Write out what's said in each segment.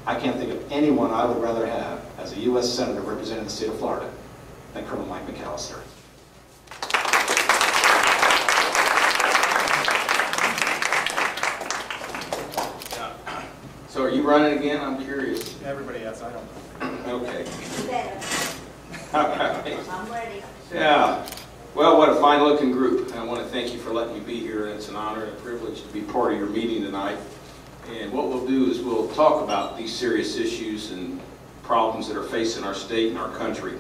I can't think of anyone I would rather have as a U.S. Senator representing the state of Florida than Colonel Mike McCalister. So are you running again? I'm curious. Everybody else, I don't know. Okay. I'm ready. Yeah. Well, what a fine-looking group. And I want to thank you for letting me be here. It's an honor and a privilege to be part of your meeting tonight. And what we'll do is we'll talk about these serious issues and problems that are facing our state and our country.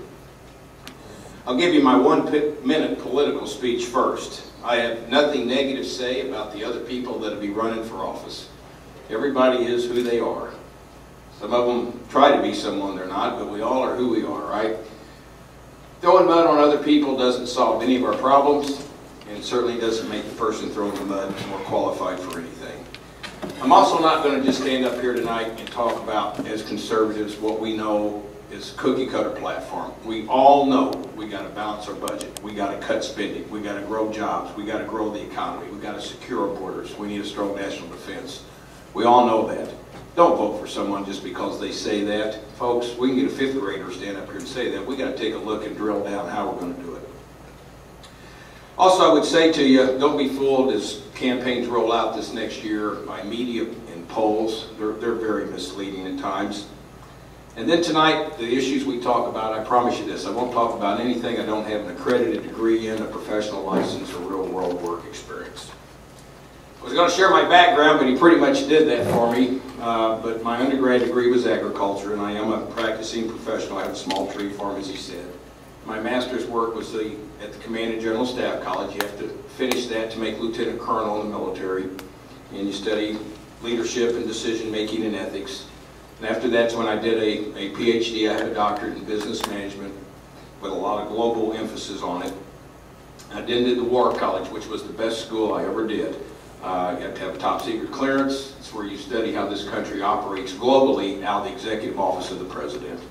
I'll give you my 1-minute political speech first. I have nothing negative to say about the other people that will be running for office. Everybody is who they are. Some of them try to be someone they're not, but we all are who we are, right? Throwing mud on other people doesn't solve any of our problems, and certainly doesn't make the person throwing the mud more qualified for anything. I'm also not going to just stand up here tonight and talk about, as conservatives, what we know is cookie-cutter platform. We all know we got to balance our budget. We got to cut spending. We got to grow jobs. We got to grow the economy. We got to secure our borders. We need a strong national defense. We all know that. Don't vote for someone just because they say that. Folks, we can get a 5th grader to stand up here and say that. We got to take a look and drill down how we're going to do it. Also, I would say to you, don't be fooled as campaigns roll out this next year by media and polls. They're very misleading at times. And then tonight, the issues we talk about, I promise you this, I won't talk about anything I don't have an accredited degree in, a professional license, or real-world work experience. I was going to share my background, but he pretty much did that for me. But my undergrad degree was agriculture, and I am a practicing professional. I have a small tree farm, as he said. My master's work was at the Command and General Staff College. You have to finish that to make lieutenant colonel in the military. And you study leadership and decision-making and ethics. And after that's when I did a PhD. I had a doctorate in business management with a lot of global emphasis on it. I then did the War College, which was the best school I ever did. You have to have a top secret clearance. It's where you study how this country operates globally out of the executive office of the president.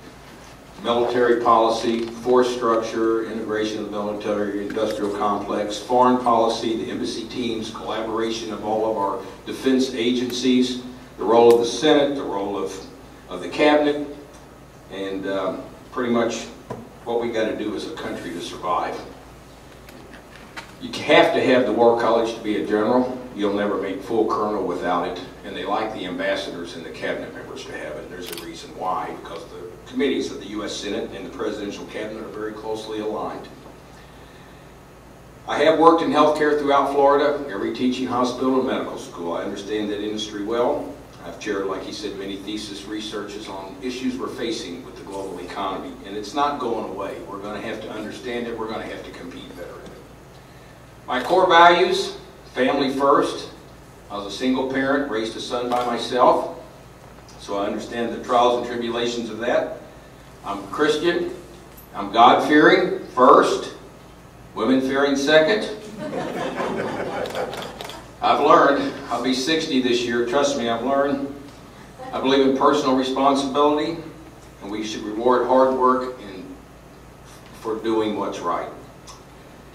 Military policy, force structure, integration of the military industrial complex, foreign policy, the embassy teams, collaboration of all of our defense agencies, the role of the Senate, the role of the cabinet, and pretty much what we got to do as a country to survive. You have to have the War College to be a general. You'll never make full colonel without it, and they like the ambassadors and the cabinet members to have it. There's a reason why, because the committees of the U.S. Senate and the presidential cabinet are very closely aligned. I have worked in healthcare throughout Florida, every teaching hospital and medical school. I understand that industry well. I've chaired, like he said, many thesis researches on issues we're facing with the global economy, and it's not going away. We're going to have to understand it. We're going to have to compete better in it. My core values: family first. I was a single parent, raised a son by myself, so I understand the trials and tribulations of that. I'm Christian. I'm God-fearing first, women-fearing second. I've learned. I'll be 60 this year. Trust me, I've learned. I believe in personal responsibility, and we should reward hard work for doing what's right.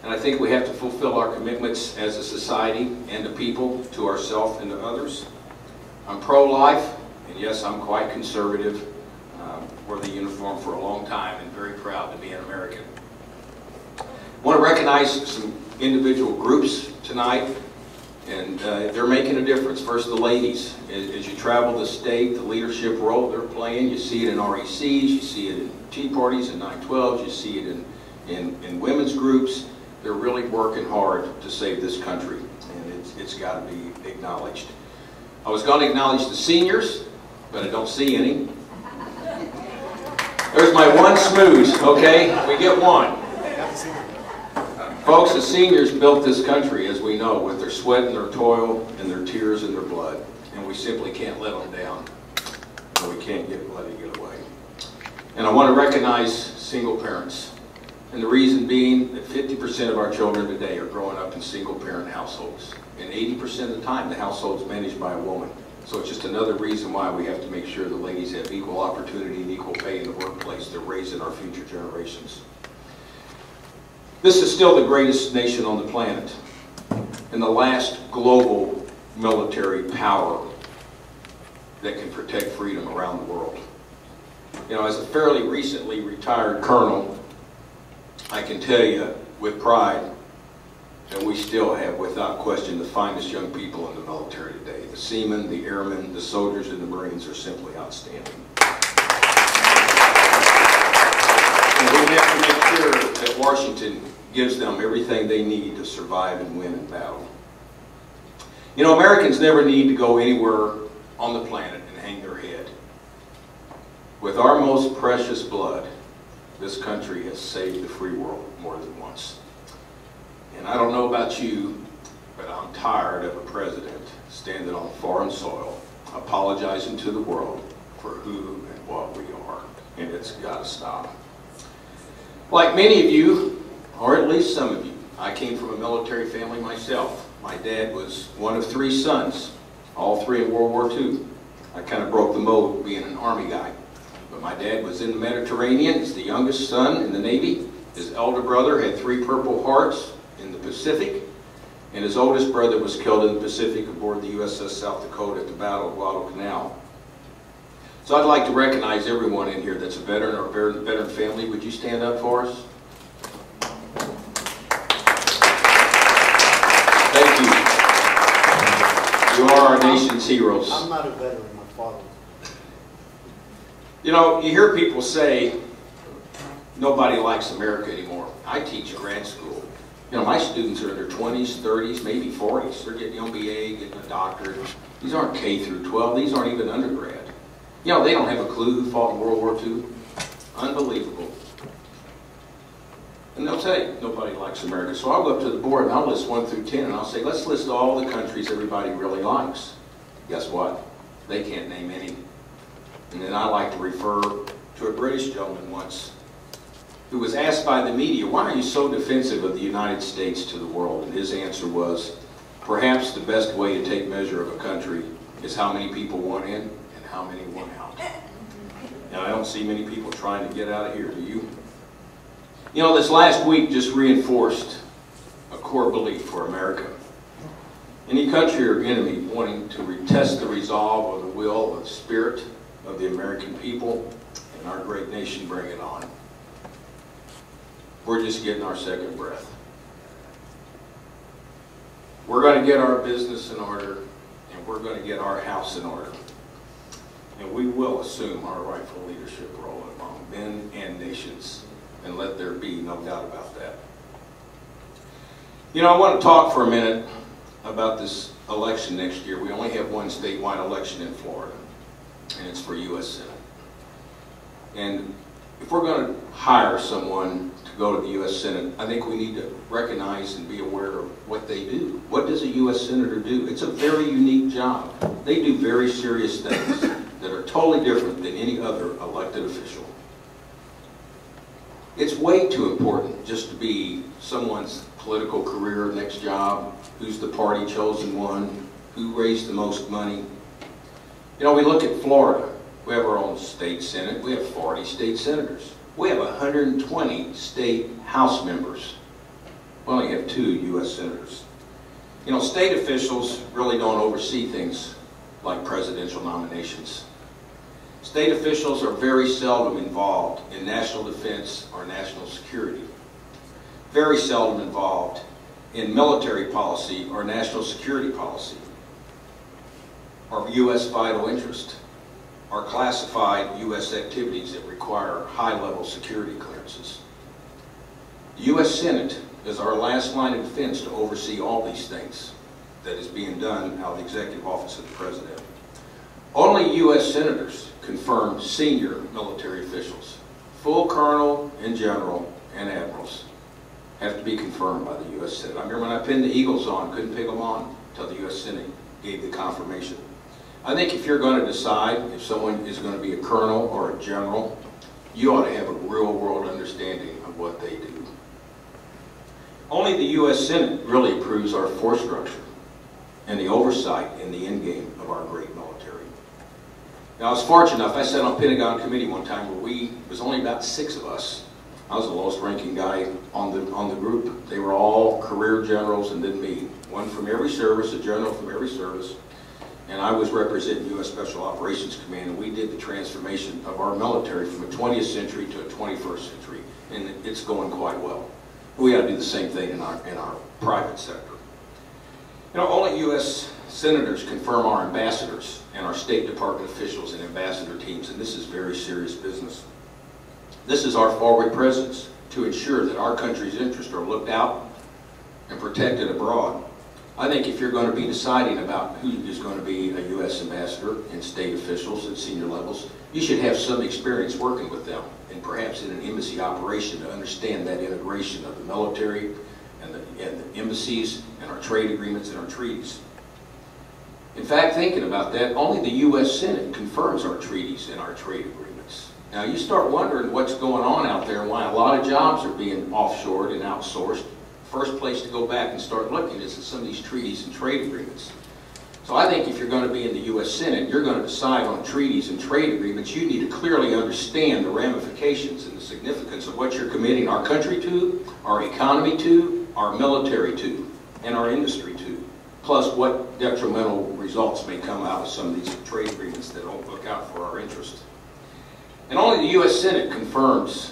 And I think we have to fulfill our commitments as a society and a people to ourselves and to others. I'm pro-life, and yes, I'm quite conservative. Wore the uniform for a long time and very proud to be an American. I want to recognize some individual groups tonight, and they're making a difference. First, the ladies. As you travel the state, the leadership role they're playing, you see it in RECs, you see it in tea parties and 912s, you see it in women's groups. They're really working hard to save this country, and it's got to be acknowledged. I was going to acknowledge the seniors, but I don't see any. There's my one smooze, okay? We get one. Folks, the seniors built this country, as we know, with their sweat and their toil and their tears and their blood, and we simply can't let them down. And we can't let it get away. And I want to recognize single parents. And the reason being that 50% of our children today are growing up in single-parent households. And 80% of the time, the household's managed by a woman. So it's just another reason why we have to make sure the ladies have equal opportunity and equal pay in the workplace to raise in our future generations. This is still the greatest nation on the planet and the last global military power. that can protect freedom around the world. You know, as a fairly recently retired colonel, I can tell you with pride that we still have, without question, the finest young people in the military today. The seamen, the airmen, the soldiers, and the Marines are simply outstanding. And we have to make sure that Washington gives them everything they need to survive and win in battle. You know, Americans never need to go anywhere on the planet and hang their head. With our most precious blood, this country has saved the free world more than once. And I don't know about you, but I'm tired of a president standing on foreign soil, apologizing to the world for who and what we are. And it's got to stop. Like many of you, or at least some of you, I came from a military family myself. My dad was one of 3 sons, all 3 in World War II. I kind of broke the mold being an Army guy. But my dad was in the Mediterranean as the youngest son in the Navy. His elder brother had 3 Purple Hearts in the Pacific, and his oldest brother was killed in the Pacific aboard the USS South Dakota at the Battle of Guadalcanal. So I'd like to recognize everyone in here that's a veteran or a veteran family. Would you stand up for us? Thank you. You are our nation's heroes. I'm not a veteran, my father. You know, you hear people say, nobody likes America anymore. I teach grad school. You know, my students are in their 20s, 30s, maybe 40s. They're getting MBA, getting a doctorate. These aren't K through 12. These aren't even undergrad. You know, they don't have a clue who fought in World War II. Unbelievable. And they'll tell you, nobody likes America. So I'll go up to the board and I'll list 1 through 10 and I'll say, let's list all the countries everybody really likes. Guess what? They can't name any. And then I like to refer to a British gentleman once who was asked by the media, why are you so defensive of the United States to the world? And his answer was, perhaps the best way to take measure of a country is how many people want in and how many want out. Now, I don't see many people trying to get out of here, do you? You know, this last week just reinforced a core belief for America. Any country or enemy wanting to retest the resolve or the will or the spirit of the American people and our great nation, bring it on. We're just getting our second breath. We're going to get our business in order, and we're going to get our house in order. And we will assume our rightful leadership role among men and nations, and let there be no doubt about that. You know, I want to talk for a minute about this election next year. We only have one statewide election in Florida, and it's for U.S. Senate. And if we're going to hire someone to go to the U.S. Senate, I think we need to recognize and be aware of what they do. What does a U.S. Senator do? It's a very unique job. They do very serious things that are totally different than any other elected official. It's way too important just to be someone's political career, next job, who's the party chosen one, who raised the most money. You know, we look at Florida. We have our own state senate. We have 40 state senators. We have 120 state house members. We only have 2 U.S. senators. You know, state officials really don't oversee things like presidential nominations. State officials are very seldom involved in national defense or national security. Very seldom involved in military policy or national security policy, or U.S. vital interest, or classified U.S. activities that require high-level security clearances. The U.S. Senate is our last line of defense to oversee all these things that is being done out of the executive office of the president. Only U.S. senators confirm senior military officials. Full colonel and general and admirals have to be confirmed by the U.S. Senate. I remember when I pinned the Eagles on, couldn't pick them on until the U.S. Senate gave the confirmation. I think if you're going to decide if someone is going to be a colonel or a general, you ought to have a real-world understanding of what they do. Only the U.S. Senate really approves our force structure and the oversight in the endgame of our great military. Now, I was fortunate enough, I sat on Pentagon Committee one time where it was only about 6 of us. I was the lowest ranking guy on the group. They were all career generals and then me. One from every service, a general from every service. and I was representing U.S. Special Operations Command, and we did the transformation of our military from a 20th century to a 21st century, and it's going quite well. We got to do the same thing in our private sector. You know, only U.S. senators confirm our ambassadors and our State Department officials and ambassador teams, and this is very serious business. This is our forward presence to ensure that our country's interests are looked out and protected abroad. I think if you're going to be deciding about who is going to be a U.S. ambassador and state officials at senior levels, you should have some experience working with them, and perhaps in an embassy operation, to understand that integration of the military and the embassies and our trade agreements and our treaties. In fact, thinking about that, only the U.S. Senate confirms our treaties and our trade agreements. Now, you start wondering what's going on out there and why a lot of jobs are being offshored and outsourced. First place to go back and start looking is at some of these treaties and trade agreements. So I think if you're going to be in the U.S. Senate, you're going to decide on treaties and trade agreements, you need to clearly understand the ramifications and the significance of what you're committing our country to, our economy to, our military to, and our industry to, plus what detrimental results may come out of some of these trade agreements that don't look out for our interest. And only the U.S. Senate confirms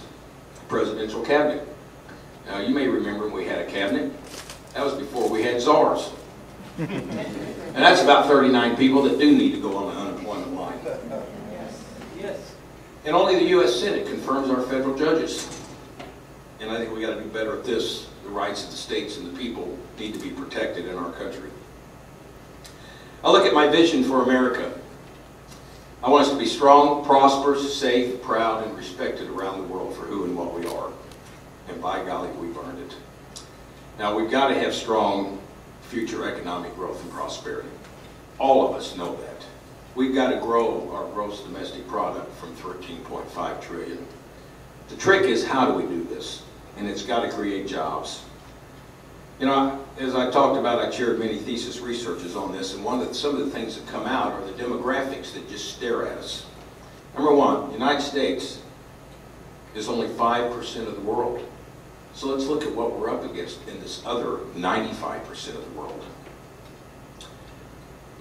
the presidential cabinet. Now, you may remember when we had a cabinet. That was before we had czars. And that's about 39 people that do need to go on the unemployment line. Yes. And only the U.S. Senate confirms our federal judges. And I think we got to do better at this. The rights of the states and the people need to be protected in our country. I look at my vision for America. I want us to be strong, prosperous, safe, proud, and respected around the world for who and what we are. And by golly, we've earned it. Now, we've got to have strong future economic growth and prosperity. All of us know that. We've got to grow our gross domestic product from $13.5 trillion. The trick is, how do we do this? And it's got to create jobs. You know, as I talked about, I chaired many thesis researches on this, and some of the things that come out are the demographics that just stare at us. Number one, the United States is only 5% of the world. So let's look at what we're up against in this other 95% of the world.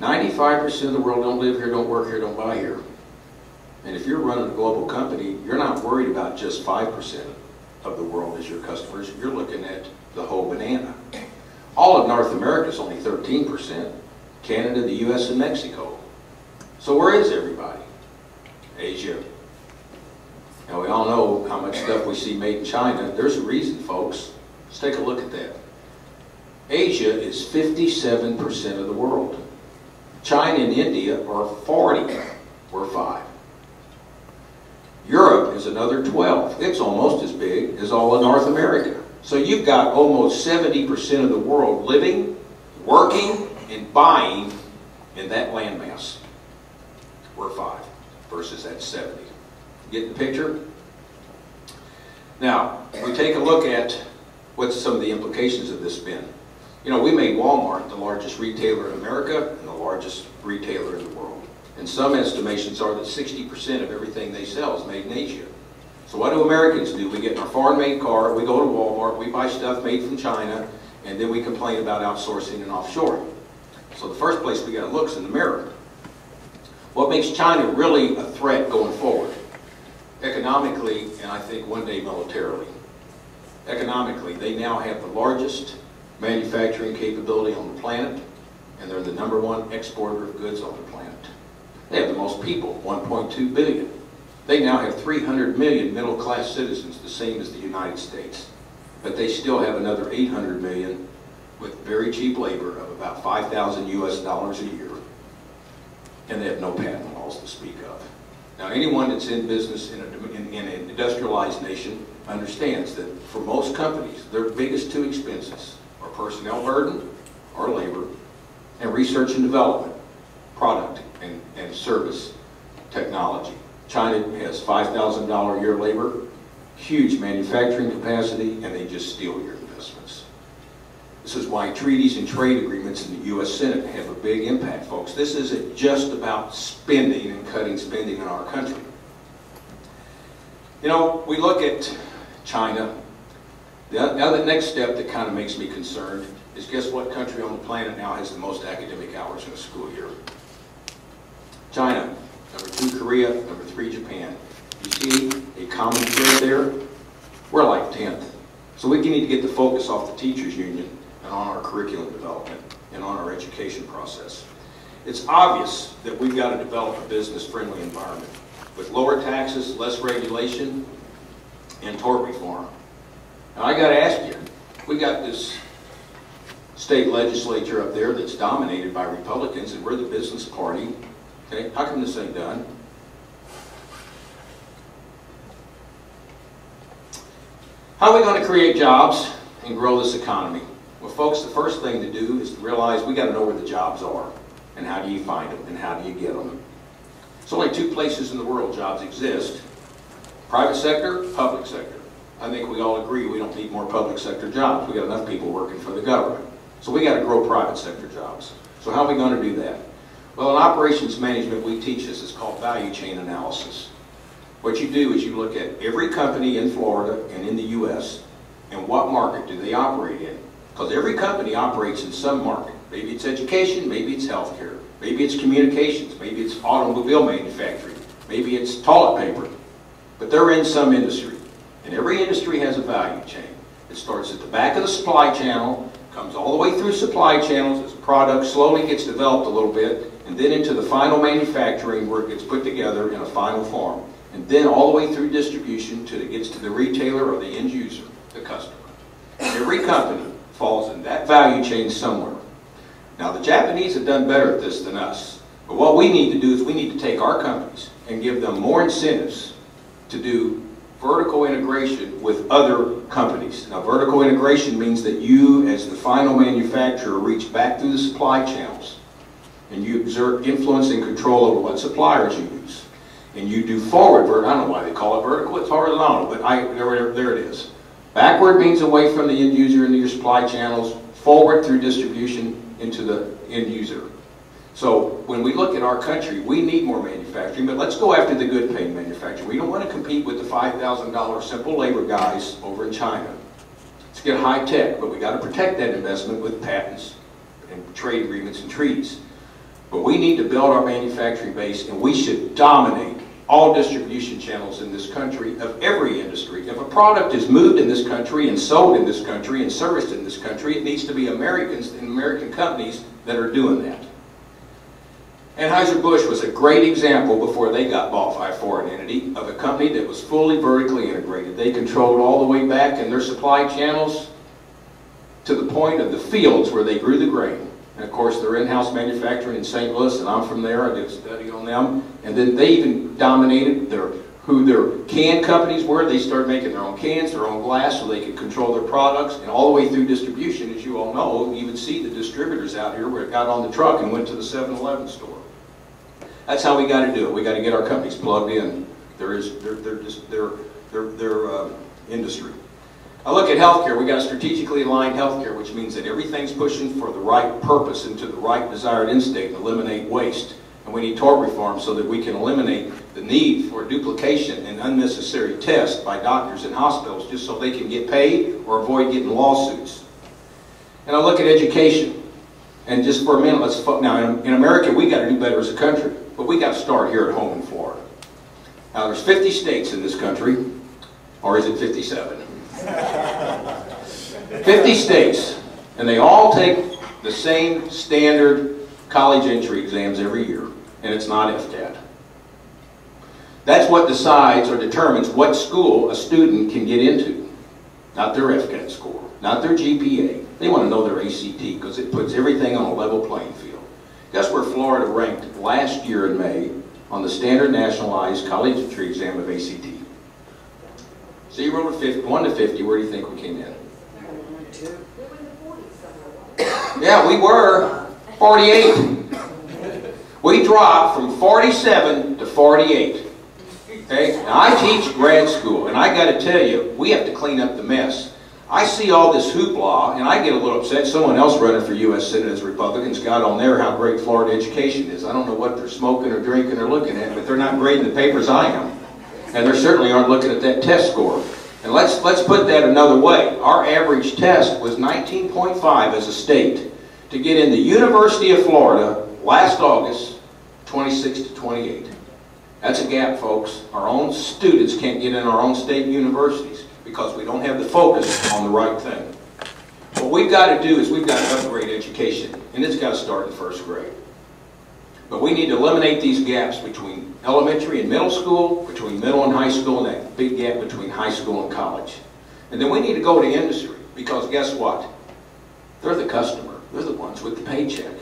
95% of the world don't live here, don't work here, don't buy here. And if you're running a global company, you're not worried about just 5% of the world as your customers. You're looking at the whole banana. All of North America is only 13%. Canada, the U.S., and Mexico. So where is everybody? Asia. Now, we all know how much stuff we see made in China. There's a reason, folks. Let's take a look at that. Asia is 57% of the world. China and India are 40. We're 5. Europe is another 12. It's almost as big as all of North America. So you've got almost 70% of the world living, working, and buying in that landmass. We're 5 versus that 70. Get the picture? Now, we take a look at what's some of the implications of this been. You know, we made Walmart the largest retailer in America and the largest retailer in the world. And some estimations are that 60% of everything they sell is made in Asia. So what do Americans do? We get in our foreign-made car, we go to Walmart, we buy stuff made from China, and then we complain about outsourcing and offshoring. So the first place we got to look is in the mirror. What makes China really a threat going forward? Economically, and I think one day militarily. Economically, they now have the largest manufacturing capability on the planet, and they're the #1 exporter of goods on the planet. They have the most people, 1.2 billion. They now have 300 million middle-class citizens, the same as the United States. But they still have another 800 million with very cheap labor of about $5,000 US a year. And they have no patent laws to speak of. Now, anyone that's in business in an industrialized nation understands that for most companies, their biggest 2 expenses are personnel burden, or labor, and research and development, product and service technology. China has $5,000 a year labor, huge manufacturing capacity, and they just steal your investments. This is why treaties and trade agreements in the U.S. Senate have a big impact, folks. This isn't just about spending and cutting spending in our country. You know, we look at China. The next step that kind of makes me concerned is, guess what country on the planet now has the most academic hours in a school year? China. Number 2, Korea. Number 3, Japan. You see a common thread there? We're like 10th. So we need to get the focus off the teachers union and on our curriculum development and on our education process. It's obvious that we've got to develop a business-friendly environment with lower taxes, less regulation, and tort reform. Now I got to ask you, we got this state legislature up there that's dominated by Republicans, and we're the business party. Okay, how come this ain't done? How are we going to create jobs and grow this economy? Well, folks, the first thing to do is to realize we got to know where the jobs are, and how do you find them, and how do you get them. There's only 2 places in the world jobs exist: private sector, public sector. I think we all agree we don't need more public sector jobs. We got enough people working for the government. So we got to grow private sector jobs. So how are we going to do that? Well, in operations management, we teach this. It's called value chain analysis. What you do is you look at every company in Florida and in the U.S. and what market do they operate in. Because every company operates in some market. Maybe it's education, maybe it's healthcare, maybe it's communications, maybe it's automobile manufacturing, maybe it's toilet paper. But they're in some industry. And every industry has a value chain. It starts at the back of the supply channel, comes all the way through supply channels as a product slowly gets developed a little bit, and then into the final manufacturing where it gets put together in a final form. And then all the way through distribution till it gets to the retailer or the end user, the customer. Every company falls in that value chain somewhere. Now the Japanese have done better at this than us. But what we need to do is we need to take our companies and give them more incentives to do vertical integration with other companies. Now vertical integration means that you as the final manufacturer reach back through the supply channels and you exert influence and control over what suppliers you use. And you do forward, I don't know why they call it vertical, it's horizontal, but there it is. Backward means away from the end user into your supply channels, forward through distribution into the end user. So when we look at our country, we need more manufacturing, but let's go after the good paying manufacturing. We don't want to compete with the $5,000 simple labor guys over in China. Let's get high tech, but we got to protect that investment with patents and trade agreements and treaties. But we need to build our manufacturing base, and we should dominate all distribution channels in this country of every industry. If a product is moved in this country and sold in this country and serviced in this country, it needs to be Americans and American companies that are doing that. Anheuser-Busch was a great example before they got bought by a foreign entity of a company that was fully vertically integrated. They controlled all the way back in their supply channels to the point of the fields where they grew the grain. And of course, they're in-house manufacturing in St. Louis, and I'm from there. I did a study on them. And then they even dominated who their can companies were. They started making their own cans, their own glass, so they could control their products. And all the way through distribution, as you all know, you even see the distributors out here where it got on the truck and went to the 7-Eleven store. That's how we got to do it. We got to get our companies plugged in. Their industry. I look at healthcare. We got a strategically aligned healthcare, which means that everything's pushing for the right purpose and to the right desired end state and eliminate waste. And we need tort reform so that we can eliminate the need for duplication and unnecessary tests by doctors and hospitals just so they can get paid or avoid getting lawsuits. And I look at education. And just for a minute, now in America, we got to do better as a country, but we got to start here at home in Florida. Now there's 50 states in this country, or is it 57? 50 states, and they all take the same standard college entry exams every year, and it's not FCAT. That's what decides or determines what school a student can get into, not their FCAT score, not their GPA. They want to know their ACT because it puts everything on a level playing field. Guess where Florida ranked last year in May on the standard nationalized college entry exam of ACT? 0 to 50, 1 to 50, where do you think we came in? Yeah, we were 48. We dropped from 47 to 48. Okay? Now I teach grad school, and I got to tell you, we have to clean up the mess. I see all this hoopla, and I get a little upset. Someone else running for U.S. Senate as Republicans got on there how great Florida education is. I don't know what they're smoking or drinking or looking at, but they're not grading the papers I am. And they certainly aren't looking at that test score. And let's put that another way. Our average test was 19.5 as a state. To get in the University of Florida last August, 26 to 28. That's a gap, folks. Our own students can't get in our own state universities because we don't have the focus on the right thing. What we've got to do is we've got to upgrade education, and it's got to start in first grade. But we need to eliminate these gaps between elementary and middle school, between middle and high school, and that big gap between high school and college. And then we need to go to industry, because guess what? They're the customer. They're the ones with the paycheck.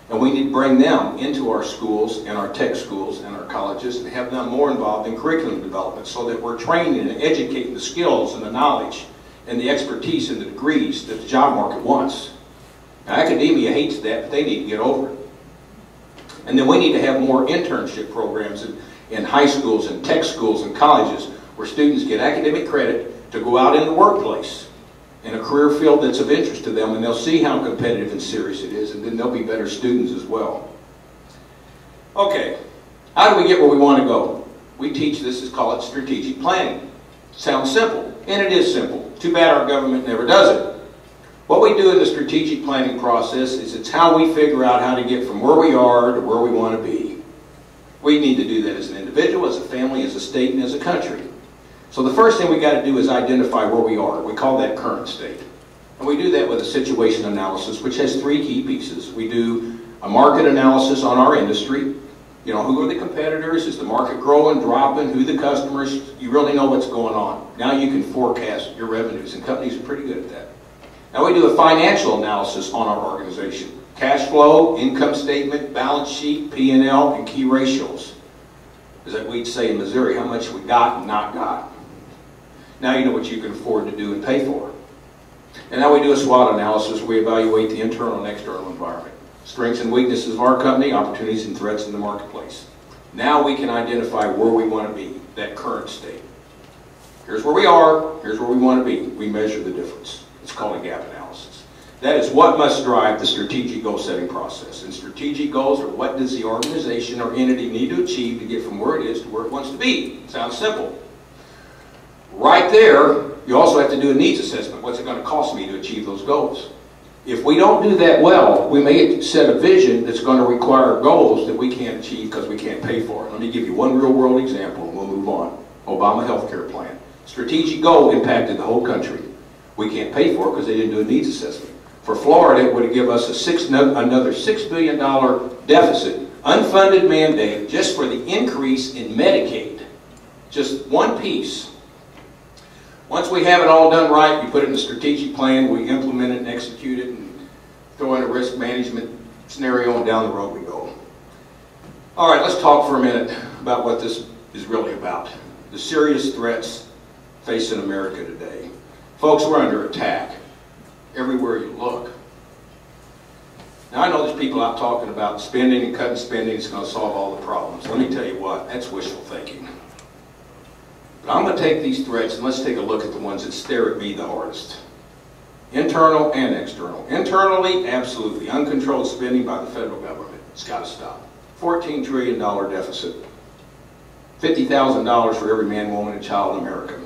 And we need to bring them into our schools and our tech schools and our colleges and have them more involved in curriculum development so that we're training and educating the skills and the knowledge and the expertise and the degrees that the job market wants. Now, academia hates that, but they need to get over it. And then we need to have more internship programs in high schools and tech schools and colleges where students get academic credit to go out in the workplace in a career field that's of interest to them, and they'll see how competitive and serious it is, and then they'll be better students as well. Okay, how do we get where we want to go? We teach this, is call it strategic planning. Sounds simple, and it is simple. Too bad our government never does it. What we do in the strategic planning process is it's how we figure out how to get from where we are to where we want to be. We need to do that as an individual, as a family, as a state, and as a country. So the first thing we got to do is identify where we are. We call that current state. And we do that with a situation analysis, which has three key pieces. We do a market analysis on our industry. You know, who are the competitors? Is the market growing, dropping? Who are the customers? You really know what's going on. Now you can forecast your revenues, and companies are pretty good at that. Now we do a financial analysis on our organization. Cash flow, income statement, balance sheet, P&L, and key ratios. As we'd say in Missouri, how much we got and not got. Now you know what you can afford to do and pay for. And now we do a SWOT analysis where we evaluate the internal and external environment. Strengths and weaknesses of our company, opportunities and threats in the marketplace. Now we can identify where we want to be, that current state. Here's where we are, here's where we want to be. We measure the difference. It's called a gap analysis. That is what must drive the strategic goal setting process. And strategic goals are what does the organization or entity need to achieve to get from where it is to where it wants to be. Sounds simple. Right there, you also have to do a needs assessment. What's it going to cost me to achieve those goals? If we don't do that well, we may set a vision that's going to require goals that we can't achieve because we can't pay for it. Let me give you one real world example and we'll move on. Obama healthcare plan. Strategic goal impacted the whole country. We can't pay for it because they didn't do a needs assessment. For Florida, it would have given us another $6 billion deficit, unfunded mandate, just for the increase in Medicaid. Just one piece. Once we have it all done right, we put it in a strategic plan, we implement it and execute it, and throw in a risk management scenario, and down the road we go. All right, let's talk for a minute about what this is really about. The serious threats facing America today. Folks, we're under attack everywhere you look. Now, I know there's people out talking about spending and cutting spending is going to solve all the problems. Let me tell you what, that's wishful thinking. But I'm going to take these threats and let's take a look at the ones that stare at me the hardest. Internal and external. Internally, absolutely. Uncontrolled spending by the federal government. It's got to stop. $14 trillion deficit. $50,000 for every man, woman, and child in America.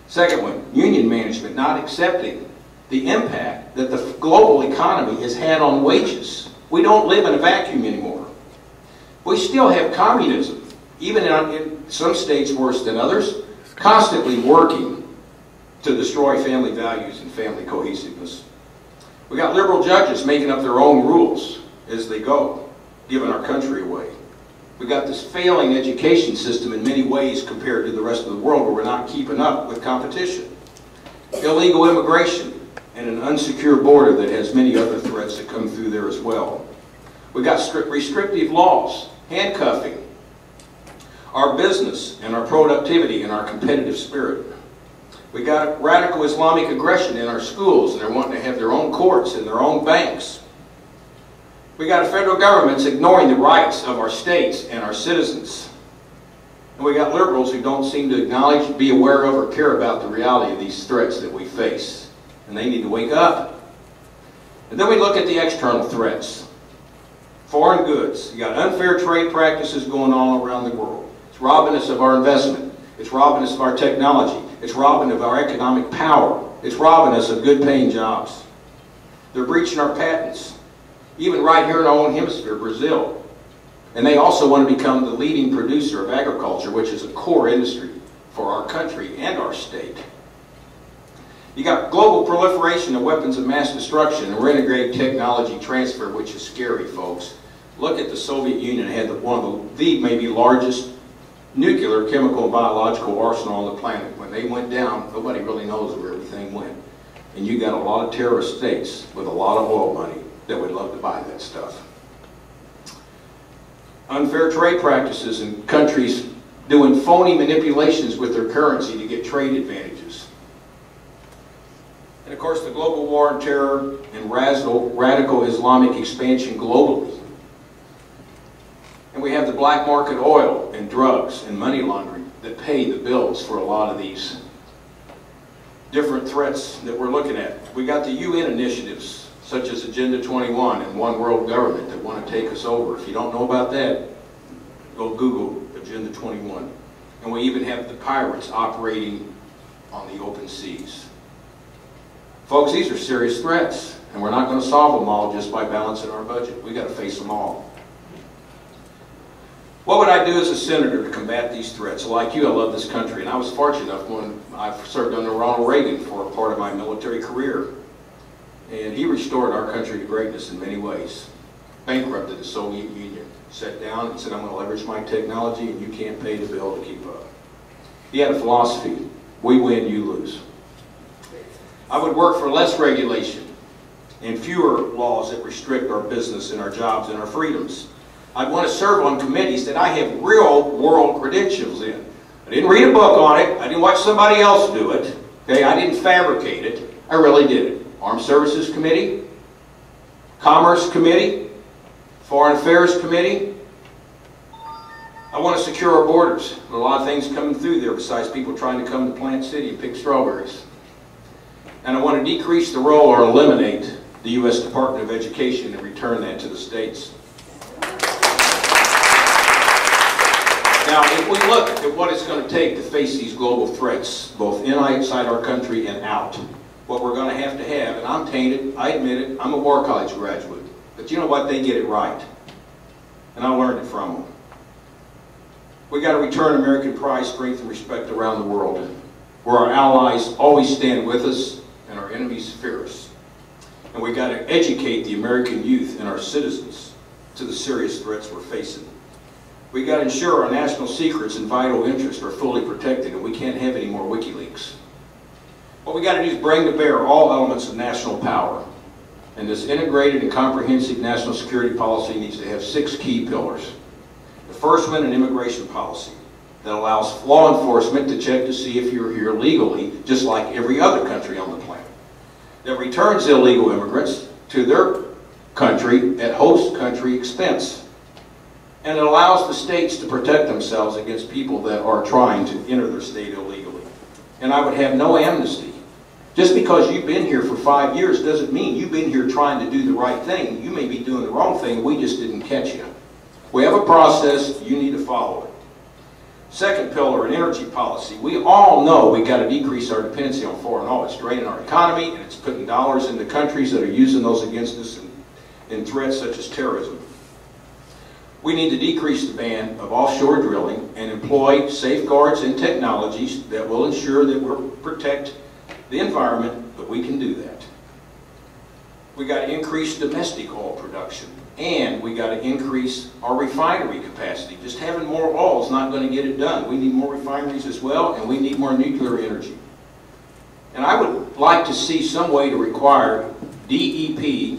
Second one, union management not accepting the impact that the global economy has had on wages. We don't live in a vacuum anymore. We still have communism, even in some states worse than others, constantly working to destroy family values and family cohesiveness. We got liberal judges making up their own rules as they go, giving our country away. We got this failing education system in many ways compared to the rest of the world where we're not keeping up with competition. Illegal immigration and an unsecure border that has many other threats that come through there as well. We got restrictive laws, handcuffing, our business and our productivity and our competitive spirit. We got radical Islamic aggression in our schools, and they're wanting to have their own courts and their own banks. We got a federal government that's ignoring the rights of our states and our citizens. And we got liberals who don't seem to acknowledge, be aware of, or care about the reality of these threats that we face. And they need to wake up. And then we look at the external threats. Foreign goods. You got unfair trade practices going on all around the world. It's robbing us of our investment. It's robbing us of our technology. It's robbing us of our economic power. It's robbing us of good paying jobs. They're breaching our patents. Even right here in our own hemisphere, Brazil. And they also want to become the leading producer of agriculture, which is a core industry for our country and our state. You got global proliferation of weapons of mass destruction and renegade technology transfer, which is scary, folks. Look at the Soviet Union. It had one of the maybe largest nuclear, chemical, and biological arsenal on the planet. When they went down, nobody really knows where everything went. And you got a lot of terrorist states with a lot of oil money that would love to buy that stuff. Unfair trade practices in countries doing phony manipulations with their currency to get trade advantages. And of course, the global war on terror and radical Islamic expansion globally. And we have the black market oil and drugs and money laundering that pay the bills for a lot of these different threats that we're looking at. We got the UN initiatives such as Agenda 21 and One World Government that want to take us over. If you don't know about that, go Google Agenda 21. And we even have the pirates operating on the open seas. Folks, these are serious threats, and we're not going to solve them all just by balancing our budget. We've got to face them all. What would I do as a senator to combat these threats? Like you, I love this country, and I was fortunate enough when I served under Ronald Reagan for a part of my military career. And he restored our country to greatness in many ways. Bankrupted the Soviet Union. Sat down and said, I'm going to leverage my technology and you can't pay the bill to keep up. He had a philosophy. We win, you lose. I would work for less regulation and fewer laws that restrict our business and our jobs and our freedoms. I'd want to serve on committees that I have real world credentials in. I didn't read a book on it. I didn't watch somebody else do it. Okay, I didn't fabricate it. I really did it. Armed Services Committee, Commerce Committee, Foreign Affairs Committee. I want to secure our borders. There are a lot of things coming through there besides people trying to come to Plant City and pick strawberries. And I want to decrease the role or eliminate the U.S. Department of Education and return that to the states. Now, if we look at what it's going to take to face these global threats, both inside our country and out, what we're going to have, and I'm tainted, I admit it, I'm a War College graduate, but you know what, they get it right. And I learned it from them. We got to return American pride, strength, and respect around the world, where our allies always stand with us and our enemies fear us. And we got to educate the American youth and our citizens to the serious threats we're facing. We got to ensure our national secrets and vital interests are fully protected, and we can't have any more WikiLeaks. What we got to do is bring to bear all elements of national power. And this integrated and comprehensive national security policy needs to have 6 key pillars. The first one, an immigration policy that allows law enforcement to check to see if you're here legally, just like every other country on the planet. That returns illegal immigrants to their country at host country expense. And it allows the states to protect themselves against people that are trying to enter their state illegally. And I would have no amnesty. Just because you've been here for 5 years doesn't mean you've been here trying to do the right thing. You may be doing the wrong thing, we just didn't catch you. We have a process, you need to follow it. Second pillar, an energy policy. We all know we've got to decrease our dependency on foreign oil. It's draining our economy, and it's putting dollars into countries that are using those against us in threats such as terrorism. We need to decrease the ban of offshore drilling and employ safeguards and technologies that will ensure that we'll protect the environment, but we can do that. We got to increase domestic oil production, and we got to increase our refinery capacity. Just having more oil is not going to get it done. We need more refineries as well, and we need more nuclear energy. And I would like to see some way to require DEP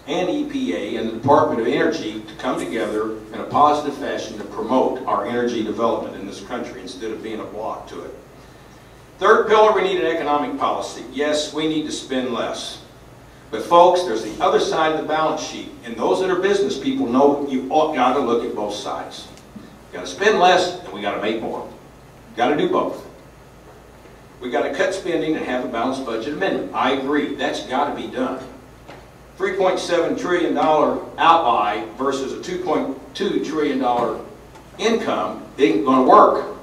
and EPA and the Department of Energy to come together in a positive fashion to promote our energy development in this country instead of being a block to it. Third pillar, we need an economic policy. Yes, we need to spend less. But folks, there's the other side of the balance sheet, and those that are business people know you got to look at both sides. Got to spend less, and we got to make more. Got to do both. We got to cut spending and have a balanced budget amendment. I agree, that's got to be done. $3.7 trillion outlay versus a $2.2 trillion income ain't going to work.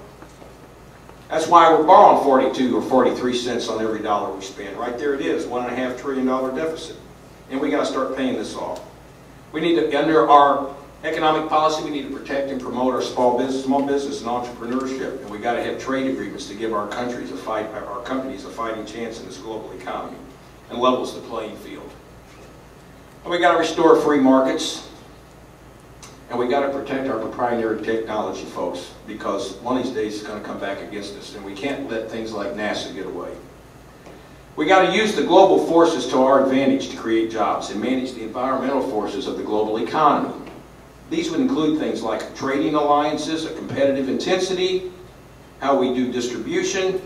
That's why we're borrowing 42 or 43 cents on every dollar we spend. Right there it is, $1.5 trillion deficit. And we got to start paying this off. We need to, under our Economic policy, we need to protect and promote our small business and entrepreneurship, and we got to have trade agreements to give our companies a fighting chance in this global economy, and levels the playing field. And we got to restore free markets, and we got to protect our proprietary technology, folks, because one of these days it's going to come back against us, and we can't let things like NASA get away. We got to use the global forces to our advantage to create jobs and manage the environmental forces of the global economy. These would include things like trading alliances, a competitive intensity, how we do distribution,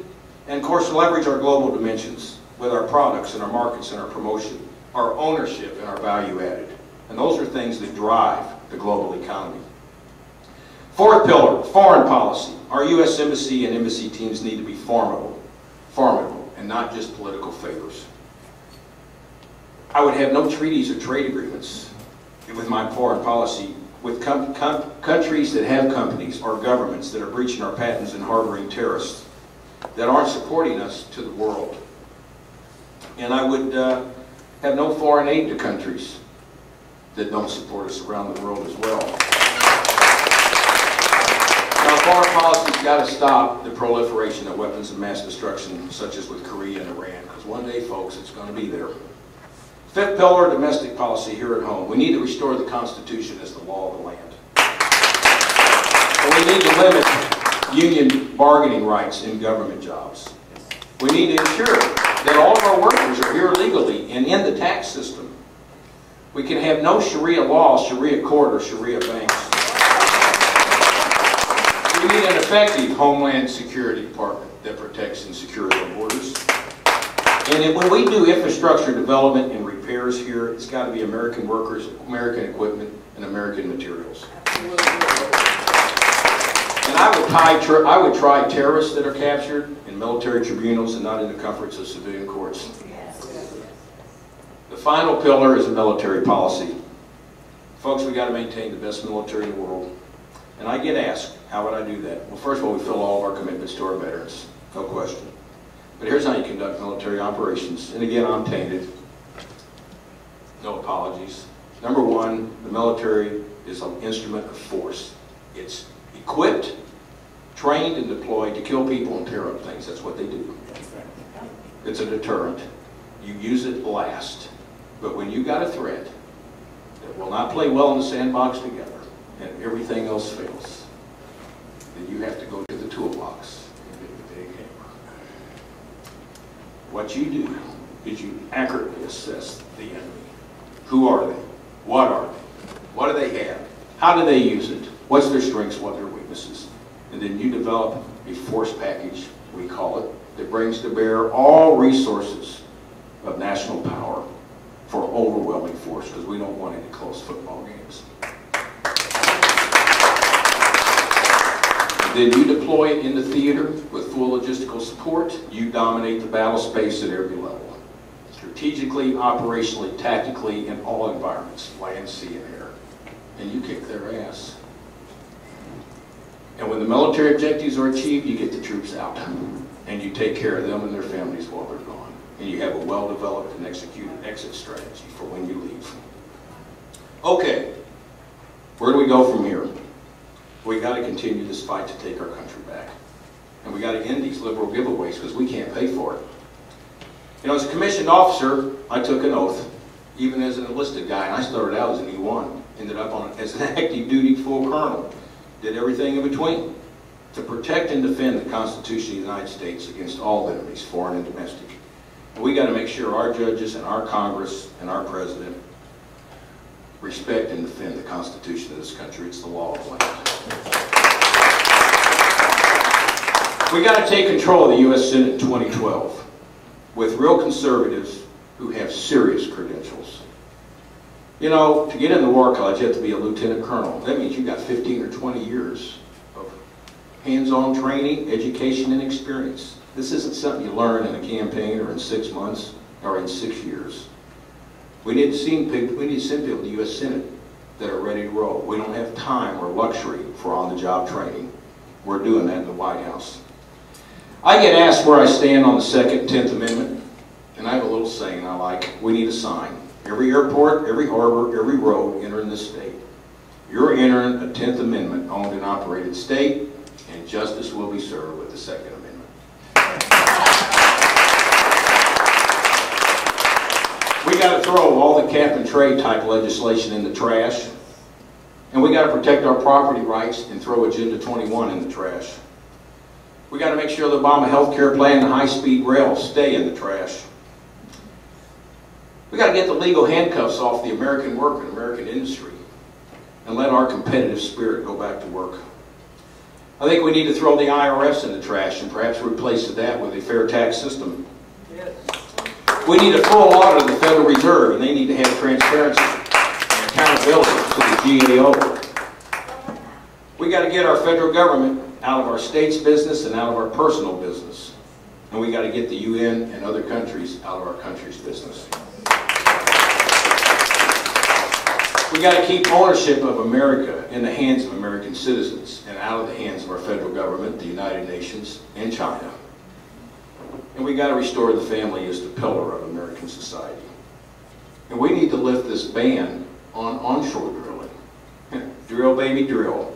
and of course leverage our global dimensions with our products and our markets and our promotion, our ownership and our value added. And those are things that drive the global economy. Fourth pillar, foreign policy. Our U.S. Embassy and embassy teams need to be formidable, and not just political favors. I would have no treaties or trade agreements with my foreign policy with countries that have companies or governments that are breaching our patents and harboring terrorists that aren't supporting us to the world. And I would have no foreign aid to countries that don't support us around the world as well. Now, foreign policy's got to stop the proliferation of weapons of mass destruction, such as with Korea and Iran, because one day, folks, it's going to be there. Fifth pillar, domestic policy here at home. We need to restore the Constitution as the law of the land. And we need to limit union bargaining rights in government jobs. We need to ensure that all of our workers are here legally and in the tax system. We can have no Sharia law, Sharia court, or Sharia banks. We need an effective Homeland Security Department that protects and secures our borders. And when we do infrastructure development and repairs here, it's got to be American workers, American equipment, and American materials. And I would try terrorists that are captured in military tribunals and not in the comforts of civilian courts. The final pillar is a military policy. Folks, we got to maintain the best military in the world. And I get asked, how would I do that? Well, first of all, we fill all of our commitments to our veterans, no question. But here's how you conduct military operations. And again, I'm tainted. No apologies. Number one, the military is an instrument of force. It's equipped, trained, and deployed to kill people and tear up things. That's what they do. It's a deterrent. You use it last. But when you got a threat that will not play well in the sandbox together and everything else fails, then you have to go to the toolbox. What you do is you accurately assess the enemy. Who are they? What are they? What do they have? How do they use it? What's their strengths? What are their weaknesses? And then you develop a force package, we call it, that brings to bear all resources of national power for overwhelming force, because we don't want any close football games. Then you deploy it in the theater with full logistical support. You dominate the battle space at every level. Strategically, operationally, tactically, in all environments, land, sea, and air. And you kick their ass. And when the military objectives are achieved, you get the troops out. And you take care of them and their families while they're gone. And you have a well-developed and executed exit strategy for when you leave. Okay, where do we go from here? We got to continue this fight to take our country back. And we got to end these liberal giveaways because we can't pay for it. You know, as a commissioned officer, I took an oath, even as an enlisted guy, and I started out as an E1, ended up as an active duty full colonel, did everything in between to protect and defend the Constitution of the United States against all enemies, foreign and domestic. And we got to make sure our judges and our Congress and our President respect and defend the Constitution of this country. It's the law of the land. We got to take control of the U.S. Senate in 2012 with real conservatives who have serious credentials. You know, to get in the War College, you have to be a lieutenant colonel. That means you've got 15 or 20 years of hands-on training, education, and experience. This isn't something you learn in a campaign or in 6 months or in 6 years. We need to send people to the U.S. Senate that are ready to roll. We don't have time or luxury for on-the-job training. We're doing that in the White House. I get asked where I stand on the 2nd and 10th Amendment, and I have a little saying I like. We need a sign. Every airport, every harbor, every road entering this state You're entering a 10th Amendment owned and operated state, and justice will be served with the Second Amendment. We got to throw all the cap and trade type legislation in the trash, and we got to protect our property rights and throw Agenda 21 in the trash. We got to make sure the Obama health care plan and high-speed rail stay in the trash. We got to get the legal handcuffs off the American worker and American industry and let our competitive spirit go back to work. I think we need to throw the IRS in the trash and perhaps replace that with a fair tax system. Yes. We need a full audit of the Federal Reserve, and they need to have transparency and accountability to the GAO. We got to get our federal government out of our state's business and out of our personal business. And we got to get the UN and other countries out of our country's business. We got to keep ownership of America in the hands of American citizens and out of the hands of our federal government, the United Nations, and China. And we got to restore the family as the pillar of American society. And we need to lift this ban on onshore drilling. Drill, baby, drill.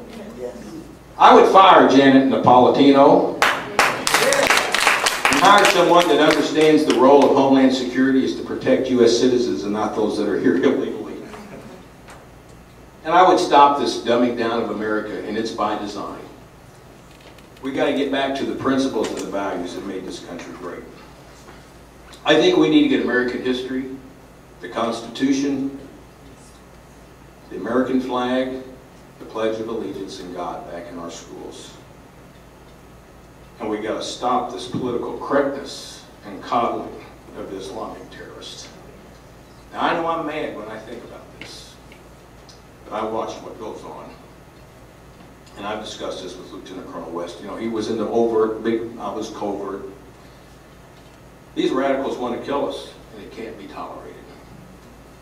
I would fire Janet Napolitano and hire someone that understands the role of Homeland Security is to protect U.S. citizens and not those that are here illegally. And I would stop this dumbing down of America, and it's by design. We got to get back to the principles and the values that made this country great. I think we need to get American history, the Constitution, the American flag, the Pledge of Allegiance, and God back in our schools. And we got to stop this political correctness and coddling of Islamic terrorists. Now, I know I'm mad when I think about this, but I watch what goes on. And I've discussed this with Lieutenant Colonel West. You know, he was in the overt, I was covert. These radicals want to kill us, and it can't be tolerated.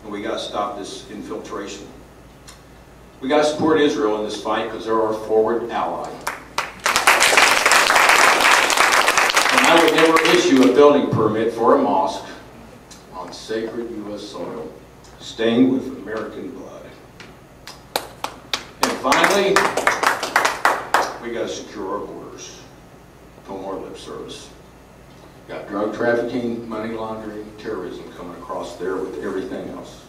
And we got to stop this infiltration. We got to support Israel in this fight because they're our forward ally. And I would never issue a building permit for a mosque on sacred U.S. soil, stained with American blood. And finally, we got to secure our borders. No more lip service. Got drug trafficking, money laundering, terrorism coming across there with everything else,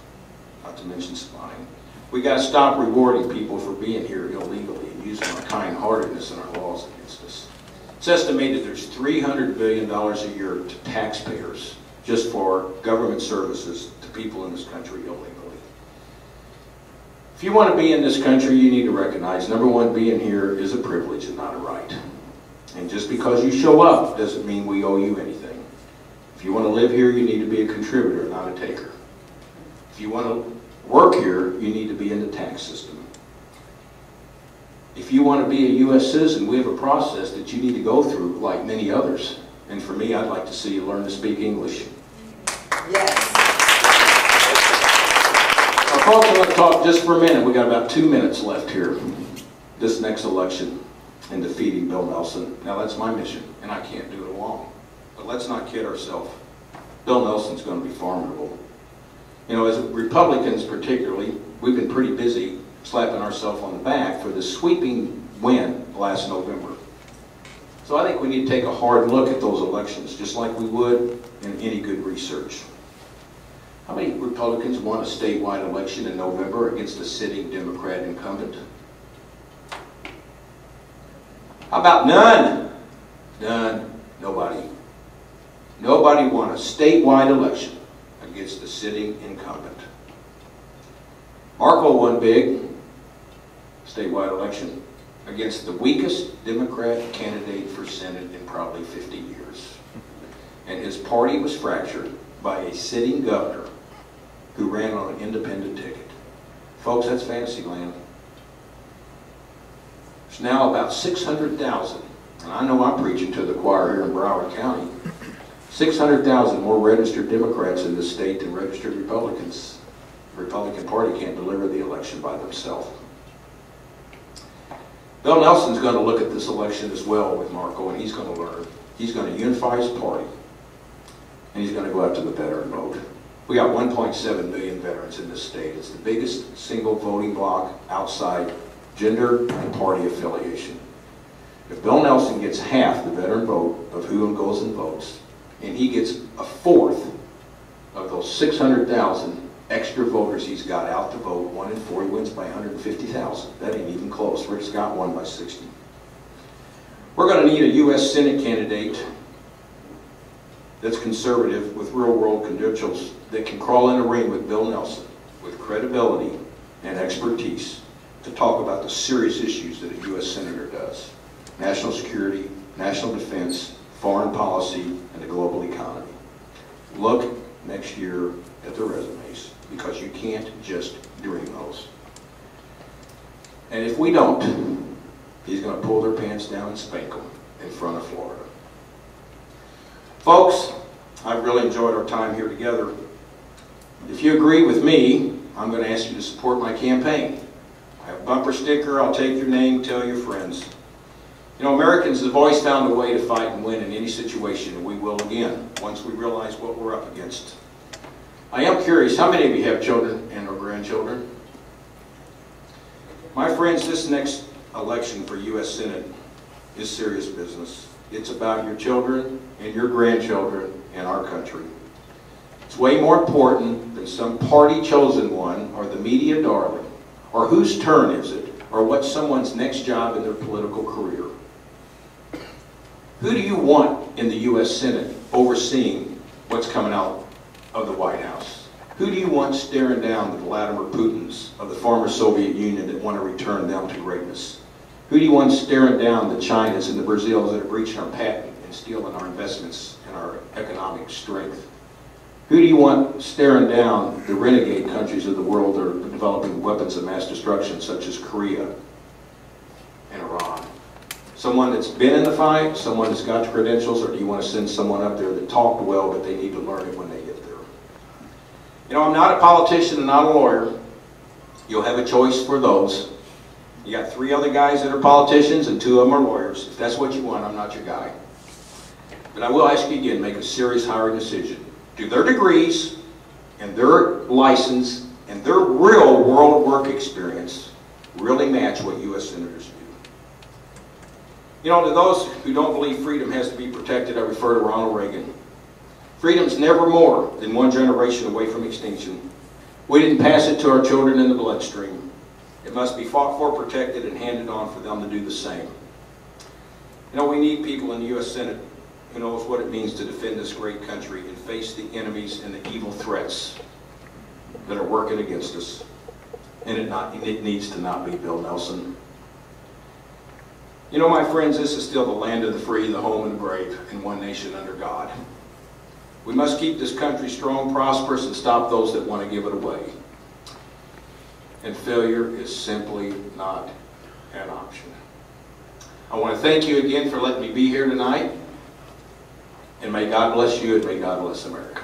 not to mention spying. We got to stop rewarding people for being here illegally and using our kind-heartedness and our laws against us. It's estimated there's $300 billion a year to taxpayers just for government services to people in this country illegally. If you want to be in this country, you need to recognize, number one, being here is a privilege and not a right. And just because you show up doesn't mean we owe you anything. If you want to live here, you need to be a contributor, not a taker. If you want to work here, you need to be in the tax system. If you want to be a U.S. citizen, we have a process that you need to go through like many others. And for me, I'd like to see you learn to speak English. Yes. Now, folks, I want to talk just for a minute. We got about 2 minutes left here. This next election and defeating Bill Nelson. Now, that's my mission, and I can't do it alone. But let's not kid ourselves. Bill Nelson's going to be formidable. You know, as Republicans particularly, we've been pretty busy slapping ourselves on the back for the sweeping win last November. So I think we need to take a hard look at those elections, just like we would in any good research. How many Republicans won a statewide election in November against a sitting Democrat incumbent? How about none? None. Nobody. Nobody won a statewide election against the sitting incumbent. Marco won big, statewide election, against the weakest Democrat candidate for Senate in probably 50 years. And his party was fractured by a sitting governor who ran on an independent ticket. Folks, that's fantasy land. There's now about 600,000, and I know I'm preaching to the choir here in Broward County, 600,000 more registered Democrats in this state than registered Republicans. The Republican Party can't deliver the election by themselves. Bill Nelson's going to look at this election as well with Marco, and he's going to learn. He's going to unify his party, and he's going to go out to the veteran vote. We got 1.7 million veterans in this state. It's the biggest single voting bloc outside gender and party affiliation. If Bill Nelson gets half the veteran vote of who goes and votes, and he gets a fourth of those 600,000 extra voters he's got out to vote, 1 in 4, he wins by 150,000. That ain't even close. Rick Scott won by 60. We're going to need a U.S. Senate candidate that's conservative with real-world credentials that can crawl in a ring with Bill Nelson with credibility and expertise to talk about the serious issues that a U.S. Senator does. National security, national defense, foreign policy, and the global economy. Look next year at the resumes, because you can't just dream those. And if we don't, he's going to pull their pants down and spank them in front of Florida. Folks, I've really enjoyed our time here together. If you agree with me, I'm going to ask you to support my campaign. I have a bumper sticker. I'll take your name, tell your friends. You know, Americans have always found a way to fight and win in any situation, and we will again, once we realize what we're up against. I am curious, how many of you have children and or grandchildren? My friends, this next election for U.S. Senate is serious business. It's about your children and your grandchildren in our country. It's way more important than some party-chosen one, or the media darling, or whose turn is it, or what's someone's next job in their political career. Who do you want in the U.S. Senate overseeing what's coming out of the White House? Who do you want staring down the Vladimir Putins of the former Soviet Union that want to return them to greatness? Who do you want staring down the Chinas and the Brazils that are breaching our patent and stealing our investments and our economic strength? Who do you want staring down the renegade countries of the world that are developing weapons of mass destruction, such as Korea and Iran? Someone that's been in the fight, someone that's got the credentials, or do you want to send someone up there that talked well, but they need to learn it when they get there? You know, I'm not a politician and not a lawyer. You'll have a choice for those. You got 3 other guys that are politicians and 2 of them are lawyers. If that's what you want, I'm not your guy. But I will ask you again, make a serious hiring decision. Do their degrees and their license and their real world work experience really match what U.S. Senators do? You know, to those who don't believe freedom has to be protected, I refer to Ronald Reagan. Freedom's never more than 1 generation away from extinction. We didn't pass it to our children in the bloodstream. It must be fought for, protected, and handed on for them to do the same. You know, we need people in the U.S. Senate who knows what it means to defend this great country and face the enemies and the evil threats that are working against us. And it needs to not be Bill Nelson. You know, my friends, this is still the land of the free, the home of the brave, and one nation under God. We must keep this country strong, prosperous, and stop those that want to give it away. And failure is simply not an option. I want to thank you again for letting me be here tonight. And may God bless you, and may God bless America.